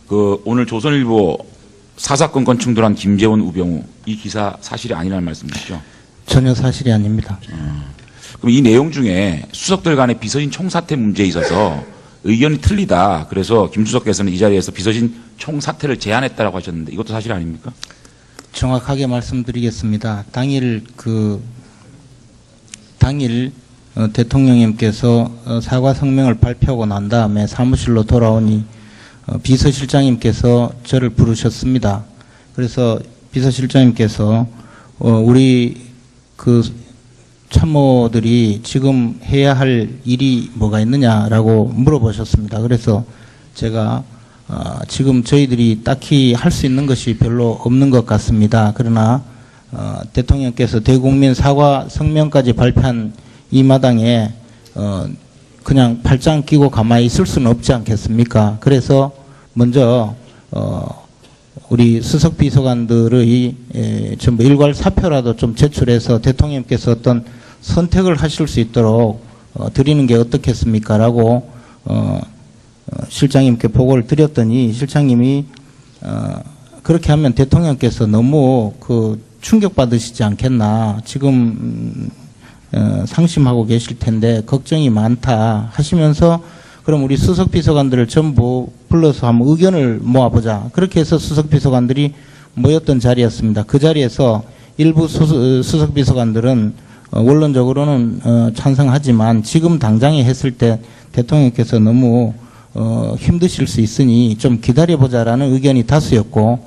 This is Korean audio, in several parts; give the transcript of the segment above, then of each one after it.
오늘 조선일보 사사건건 충돌한 김재원, 우병우 이 기사 사실이 아니라는 말씀이시죠? 전혀 사실이 아닙니다. 그럼 이 내용 중에 수석들 간의 비서진 총사퇴 문제에 있어서 의견이 틀리다. 그래서 김 수석께서는 이 자리에서 비서진 총사퇴를 제안했다라고 하셨는데 이것도 사실 아닙니까? 정확하게 말씀드리겠습니다. 당일 대통령님께서 사과 성명을 발표하고 난 다음에 사무실로 돌아오니 비서실장님께서 저를 부르셨습니다. 그래서 비서실장님께서 우리 그 참모들이 지금 해야 할 일이 뭐가 있느냐라고 물어보셨습니다. 그래서 제가 지금 저희들이 딱히 할 수 있는 것이 별로 없는 것 같습니다. 그러나 대통령께서 대국민 사과 성명까지 발표한 이 마당에 그냥 팔짱 끼고 가만히 있을 수는 없지 않겠습니까? 그래서 먼저 우리 수석 비서관들의 전부 일괄 사표라도 좀 제출해서 대통령께서 어떤 선택을 하실 수 있도록 드리는 게 어떻겠습니까? 라고 실장님께 보고를 드렸더니 실장님이 그렇게 하면 대통령께서 너무 충격받으시지 않겠나. 지금 상심하고 계실 텐데 걱정이 많다 하시면서 그럼 우리 수석 비서관들을 전부 불러서 한번 의견을 모아보자. 그렇게 해서 수석 비서관들이 모였던 자리였습니다. 그 자리에서 일부 수석 비서관들은 원론적으로는 찬성하지만 지금 당장에 했을 때 대통령께서 너무 힘드실 수 있으니 좀 기다려보자라는 의견이 다수였고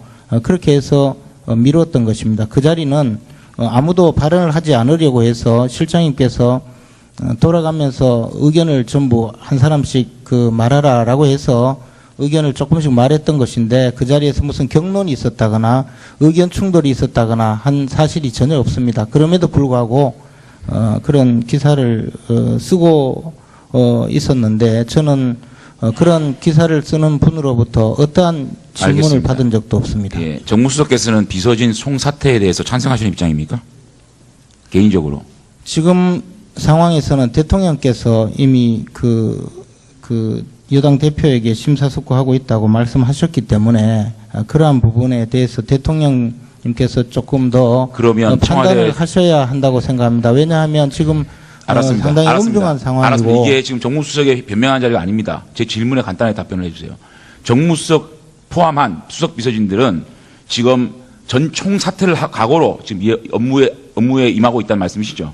그렇게 해서 미뤘던 것입니다. 그 자리는 아무도 발언을 하지 않으려고 해서 실장님께서 돌아가면서 의견을 전부 한 사람씩 말하라라고 해서 의견을 조금씩 말했던 것인데 그 자리에서 무슨 경론이 있었다거나 의견 충돌이 있었다거나 한 사실이 전혀 없습니다. 그럼에도 불구하고 그런 기사를 쓰고 있었는데 저는 그런 기사를 쓰는 분으로부터 어떠한 질문을 알겠습니다. 받은 적도 없습니다. 예, 정무수석께서는 비서진 총사퇴에 대해서 찬성하시는 입장입니까? 개인적으로. 지금 상황에서는 대통령께서 이미 여당 대표에게 심사숙고하고 있다고 말씀하셨기 때문에 그러한 부분에 대해서 대통령님께서 조금 더 그러면 판단을 하셔야 한다고 생각합니다. 왜냐하면 지금 알았습니다. 상당히 알았습니다. 엄중한 상황이고 알았습니다. 이게 지금 정무수석의 변명한 자리가 아닙니다. 제 질문에 간단하게 답변을 해주세요. 정무수석 포함한 수석 비서진들은 지금 전 총사퇴를 각오로 지금 이 업무에 임하고 있다는 말씀이시죠?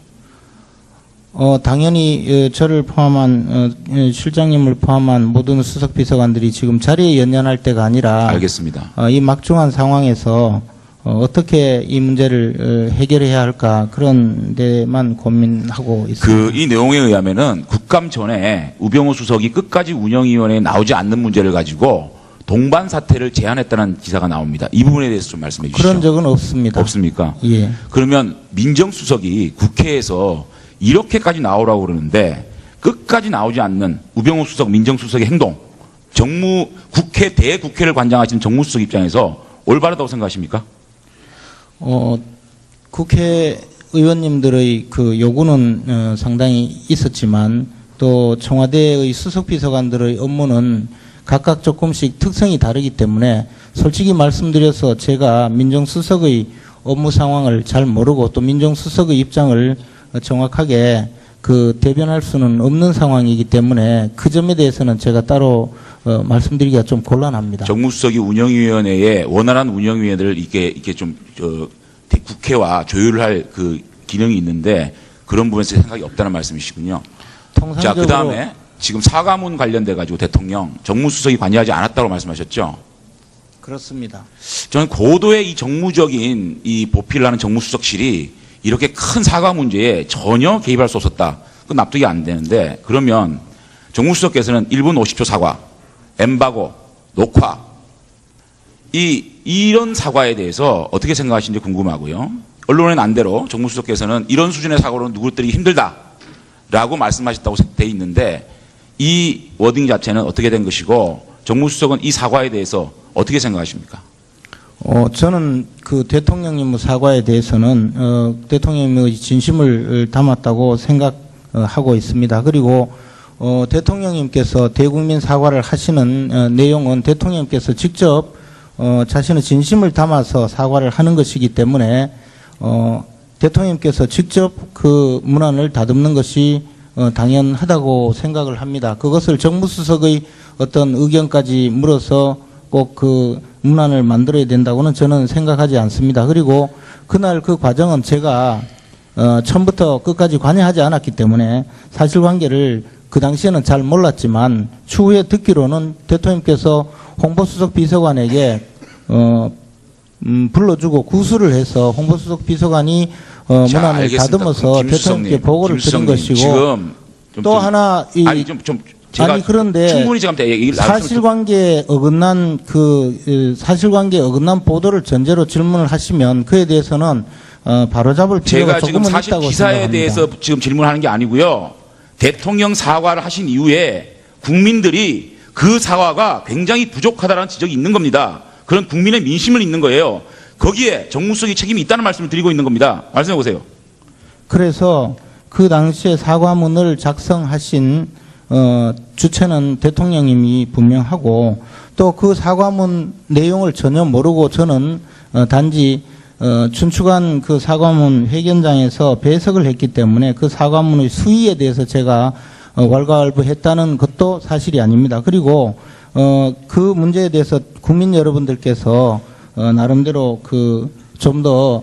당연히 저를 포함한 실장님을 포함한 모든 수석 비서관들이 지금 자리에 연연할 때가 아니라 알겠습니다. 이 막중한 상황에서 어떻게 이 문제를 해결해야 할까 그런 데만 고민하고 있습니다. 이 내용에 의하면은 국감 전에 우병우 수석이 끝까지 운영위원회에 나오지 않는 문제를 가지고 동반 사퇴를 제안했다는 기사가 나옵니다. 이 부분에 대해서 좀 말씀해 주시죠. 그런 적은 없습니다. 없습니까? 예. 그러면 민정수석이 국회에서 이렇게까지 나오라고 그러는데 끝까지 나오지 않는 우병우 수석 민정수석의 행동, 국회 대국회를 관장하시는 정무수석 입장에서 올바르다고 생각하십니까? 국회의원님들의 요구는 상당히 있었지만 또 청와대의 수석비서관들의 업무는 각각 조금씩 특성이 다르기 때문에 솔직히 말씀드려서 제가 민정수석의 업무 상황을 잘 모르고 또 민정수석의 입장을 정확하게 대변할 수는 없는 상황이기 때문에 그 점에 대해서는 제가 따로 말씀드리기가 좀 곤란합니다. 정무수석이 운영위원회에 원활한 운영위원회를 이렇게 좀 국회와 조율을 할 기능이 있는데 그런 부분에서 생각이 없다는 말씀이시군요. 자, 그 다음에 지금 사과문 관련돼 가지고 대통령 정무수석이 관여하지 않았다고 말씀하셨죠? 그렇습니다. 저는 고도의 이 정무적인 이 보필을 하는 정무수석실이 이렇게 큰 사과 문제에 전혀 개입할 수 없었다. 그건 납득이 안 되는데 그러면 정무수석께서는 1분 50초 사과, 엠바고, 녹화 이런 사과에 대해서 어떻게 생각하시는지 궁금하고요. 언론의 난대로 정무수석께서는 이런 수준의 사과로는 누구들이 힘들다라고 말씀하셨다고 돼 있는데 이 워딩 자체는 어떻게 된 것이고 정무수석은 이 사과에 대해서 어떻게 생각하십니까? 저는 대통령님 사과에 대해서는 대통령님의 진심을 담았다고 생각하고 있습니다. 그리고 대통령님께서 대국민 사과를 하시는 내용은 대통령님께서 직접 자신의 진심을 담아서 사과를 하는 것이기 때문에 대통령님께서 직접 그 문안을 다듬는 것이 당연하다고 생각을 합니다. 그것을 정무수석의 어떤 의견까지 물어서 꼭 그 문안을 만들어야 된다고는 저는 생각하지 않습니다. 그리고 그날 그 과정은 제가 처음부터 끝까지 관여하지 않았기 때문에 사실관계를 그 당시에는 잘 몰랐지만 추후에 듣기로는 대통령께서 홍보수석 비서관에게 불러주고 구술을 해서 홍보수석 비서관이 자, 문안을 알겠습니다. 다듬어서 그럼 대통령께 보고를 드린 것이고 지금 또 하나 제가 그런데 충분히 지금 사실관계에 어긋난 사실관계에 어긋난 보도를 전제로 질문을 하시면 그에 대해서는 바로잡을 필요가 제가 지금 조금은 사실 있다고 기사에 생각합니다. 대해서 지금 질문하는 게 아니고요. 대통령 사과를 하신 이후에 국민들이 그 사과가 굉장히 부족하다는 지적이 있는 겁니다. 그런 국민의 민심을 잇는 거예요. 거기에 정무수석이 책임이 있다는 말씀을 드리고 있는 겁니다. 말씀해 보세요. 그래서 그 당시에 사과문을 작성하신 주체는 대통령님이 분명하고 또 그 사과문 내용을 전혀 모르고 저는 단지 춘추관 그 사과문 회견장에서 배석을 했기 때문에 그 사과문의 수위에 대해서 제가 왈가왈부했다는 것도 사실이 아닙니다. 그리고 그 문제에 대해서 국민 여러분들께서 나름대로 그 좀 더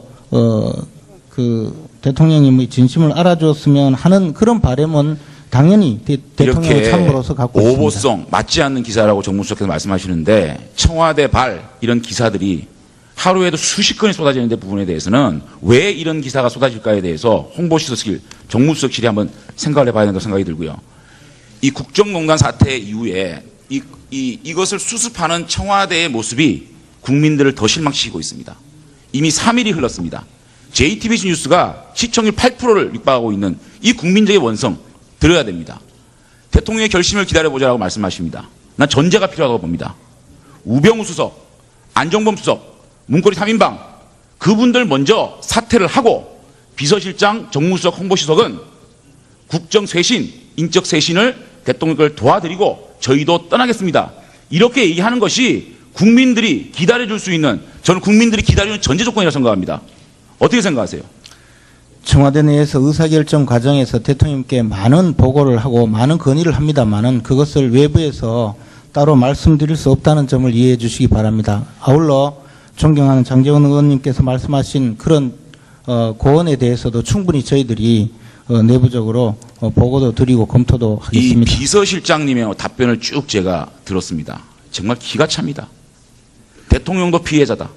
그 대통령님의 진심을 알아주었으면 하는 그런 바람은 당연히 대통령의 참모로서 갖고 있습니다. 오보성 맞지 않는 기사라고 정무수석께서 말씀하시는데 청와대 발 이런 기사들이 하루에도 수십 건이 쏟아지는 부분에 대해서는 왜 이런 기사가 쏟아질까에 대해서 홍보수석실, 정무수석실이 한번 생각을 해봐야 된다고 생각이 들고요. 이 국정농단 사태 이후에 이것을 수습하는 청와대의 모습이 국민들을 더 실망시키고 있습니다. 이미 3일이 흘렀습니다. JTBC 뉴스가 시청률 8%를 육박하고 있는 이 국민적인 원성 들어야 됩니다. 대통령의 결심을 기다려보자라고 말씀하십니다. 난 전제가 필요하다고 봅니다. 우병우 수석, 안정범 수석, 문고리 3인방 그분들 먼저 사퇴를 하고 비서실장, 정무수석, 홍보수석은 국정쇄신, 인적 쇄신을 대통령을 도와드리고 저희도 떠나겠습니다. 이렇게 얘기하는 것이 국민들이 기다려줄 수 있는, 저는 국민들이 기다리는 전제 조건이라고 생각합니다. 어떻게 생각하세요? 청와대 내에서 의사결정 과정에서 대통령께 많은 보고를 하고 많은 건의를 합니다만은 그것을 외부에서 따로 말씀드릴 수 없다는 점을 이해해 주시기 바랍니다. 아울러 존경하는 장제원 의원님께서 말씀하신 그런 고언에 대해서도 충분히 저희들이 내부적으로 보고도 드리고 검토도 하겠습니다. 이 비서실장님의 답변을 쭉 제가 들었습니다. 정말 기가 찹니다. 대통령도 피해자다.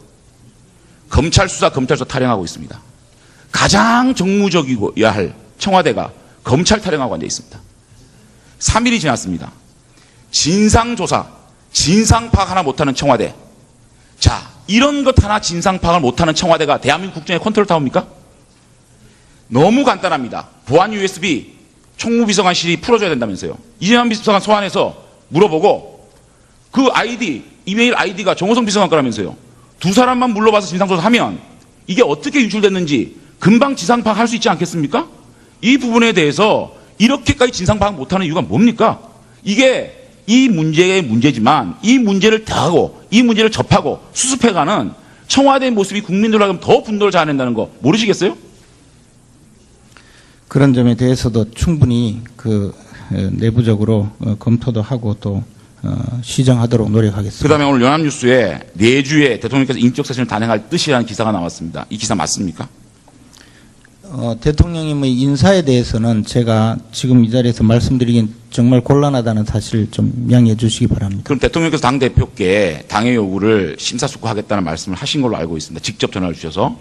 검찰 수사 타령하고 있습니다. 가장 정무적이고야 할 청와대가 검찰 타령하고 앉아 있습니다. 3일이 지났습니다. 진상조사, 진상 파악 하나 못하는 청와대. 자, 이런 것 하나 진상 파악을 못하는 청와대가 대한민국 국정의 컨트롤 타워입니까? 너무 간단합니다. 보안 USB 총무비서관실이 풀어줘야 된다면서요. 이재만 비서관 소환해서 물어보고 그 아이디, 이메일 아이디가 정호성 비서관 거라면서요. 두 사람만 물러봐서 진상조사하면 이게 어떻게 유출됐는지 금방 진상 파악할 수 있지 않겠습니까? 이 부분에 대해서 이렇게까지 진상 파악 못하는 이유가 뭡니까? 이게 이 문제의 문제지만 이 문제를 대하고 이 문제를 접하고 수습해가는 청와대의 모습이 국민들로 하여금 더 분노를 자아낸다는 거 모르시겠어요? 그런 점에 대해서도 충분히 내부적으로 검토도 하고 또 시정하도록 노력하겠습니다. 그다음에 오늘 연합뉴스에 내주에 대통령께서 인적쇄신을 단행할 뜻이라는 기사가 나왔습니다. 이 기사 맞습니까? 대통령님의 인사에 대해서는 제가 지금 이 자리에서 말씀드리긴 정말 곤란하다는 사실 좀 양해해 주시기 바랍니다. 그럼 대통령께서 당대표께 당의 요구를 심사숙고하겠다는 말씀을 하신 걸로 알고 있습니다. 직접 전화를 주셔서.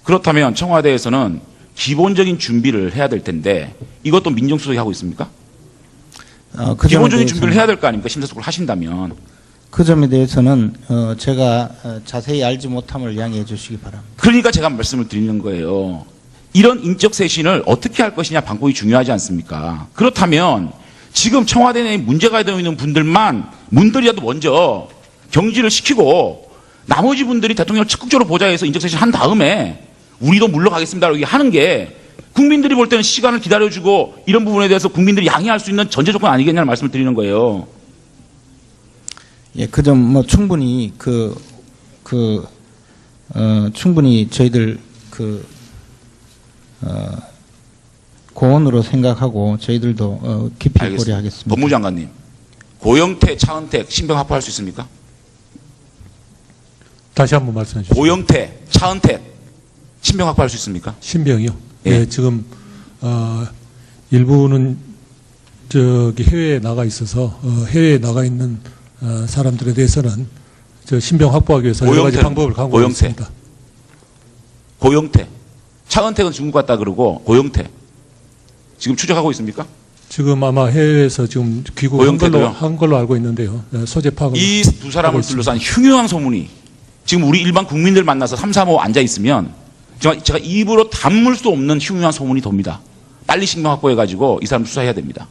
그렇다면 청와대에서는 기본적인 준비를 해야 될 텐데 이것도 민정수석이 하고 있습니까? 기본적인 준비를 해야 될 거 아닙니까? 심사숙고를 하신다면. 그 점에 대해서는 제가 자세히 알지 못함을 양해해 주시기 바랍니다. 그러니까 제가 말씀을 드리는 거예요. 이런 인적 쇄신을 어떻게 할 것이냐 방법이 중요하지 않습니까? 그렇다면 지금 청와대 내에 문제가 되어 있는 분들만 문들이라도 먼저 경질을 시키고 나머지 분들이 대통령을 적극적으로 보좌해서 인적 쇄신 한 다음에 우리도 물러가겠습니다라고 하는 게 국민들이 볼 때는 시간을 기다려주고 이런 부분에 대해서 국민들이 양해할 수 있는 전제 조건 아니겠냐는 말씀을 드리는 거예요. 예, 그 점 뭐 충분히 충분히 저희들 고언으로 생각하고 저희들도 깊이 알겠습니다. 고려하겠습니다. 법무장관님, 고영태, 차은택 신병 확보할 수 있습니까? 다시 한번 말씀해 주시죠. 고영태, 차은택 신병 확보할 수 있습니까? 신병이요? 예. 네, 지금 일부는 저기 해외에 나가 있어서 해외에 나가 있는 사람들에 대해서는 저 신병 확보하기 위해서 여러 가지 방법을 강구하고 있습니다. 고영태, 차은택은 중국 갔다 그러고 고영태 지금 추적하고 있습니까? 지금 아마 해외에서 지금 귀국한 고영태도요? 한 걸로 알고 있는데요. 소재 파악을 이 두 사람을 하고 있습니다. 둘러싼 흉흉한 소문이 지금 우리 일반 국민들 만나서 3, 4, 5 앉아 있으면 제가 입으로 담을 수 없는 흉흉한 소문이 돕니다. 빨리 신병 확보해가지고 이 사람 수사해야 됩니다.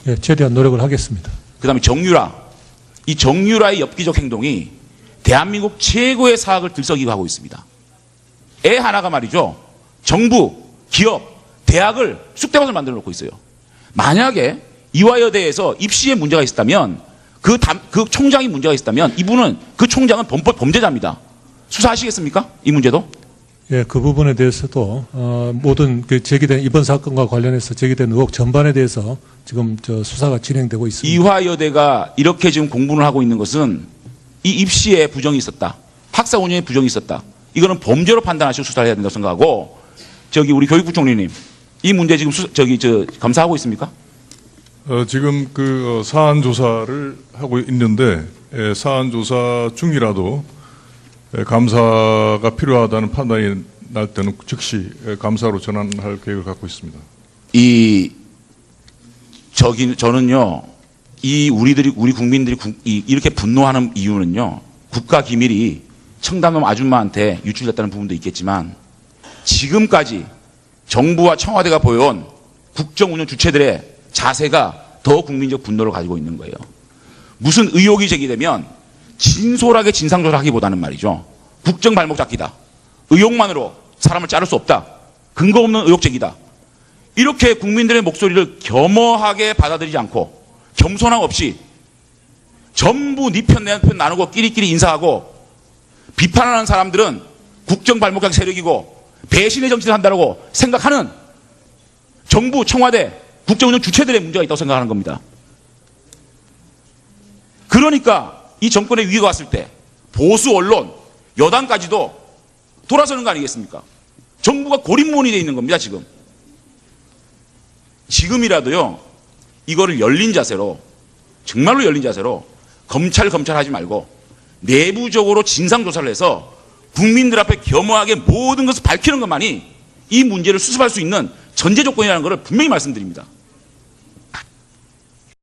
예, 최대한 노력을 하겠습니다. 그다음에 정유라, 이 정유라의 엽기적 행동이 대한민국 최고의 사학을 들썩이고 하고 있습니다. 애 하나가 말이죠. 정부, 기업, 대학을 쑥대밭을 만들어 놓고 있어요. 만약에 이화여대에서 입시에 문제가 있었다면 그 총장이 문제가 있었다면 이분은 그 총장은 범죄자입니다. 수사하시겠습니까? 이 문제도? 예, 그 부분에 대해서도 모든 그 제기된 이번 사건과 관련해서 제기된 의혹 전반에 대해서 지금 저 수사가 진행되고 있습니다. 이화여대가 이렇게 지금 공부를 하고 있는 것은 이 입시에 부정이 있었다. 학사 운영에 부정이 있었다. 이거는 범죄로 판단하시고 수사를 해야 된다고 생각하고 저기 우리 교육부 총리님 이 문제 지금 검사하고 있습니까? 지금 그 사안 조사를 하고 있는데 사안 조사 중이라도 감사가 필요하다는 판단이 날 때는 즉시 감사로 전환할 계획을 갖고 있습니다. 저는요, 우리 국민들이 이렇게 분노하는 이유는요, 국가 기밀이 청담동 아줌마한테 유출됐다는 부분도 있겠지만, 지금까지 정부와 청와대가 보여온 국정 운영 주체들의 자세가 더 국민적 분노를 가지고 있는 거예요. 무슨 의혹이 제기되면 진솔하게 진상조사하기보다는 말이죠. 국정 발목 잡기다. 의혹만으로 사람을 자를 수 없다. 근거 없는 의혹 제기다. 이렇게 국민들의 목소리를 겸허하게 받아들이지 않고 겸손함 없이 전부 네 편 내 편 나누고 끼리끼리 인사하고 비판하는 사람들은 국정 발목잡기 세력이고 배신의 정치를 한다고 생각하는 정부, 청와대, 국정운영 주체들의 문제가 있다고 생각하는 겁니다. 그러니까 이 정권의 위기가 왔을 때 보수 언론, 여당까지도 돌아서는 거 아니겠습니까? 정부가 고립문이 되어 있는 겁니다, 지금. 지금이라도요, 이거를 열린 자세로, 정말로 열린 자세로 검찰 하지 말고 내부적으로 진상조사를 해서 국민들 앞에 겸허하게 모든 것을 밝히는 것만이 이 문제를 수습할 수 있는 전제 조건이라는 것을 분명히 말씀드립니다.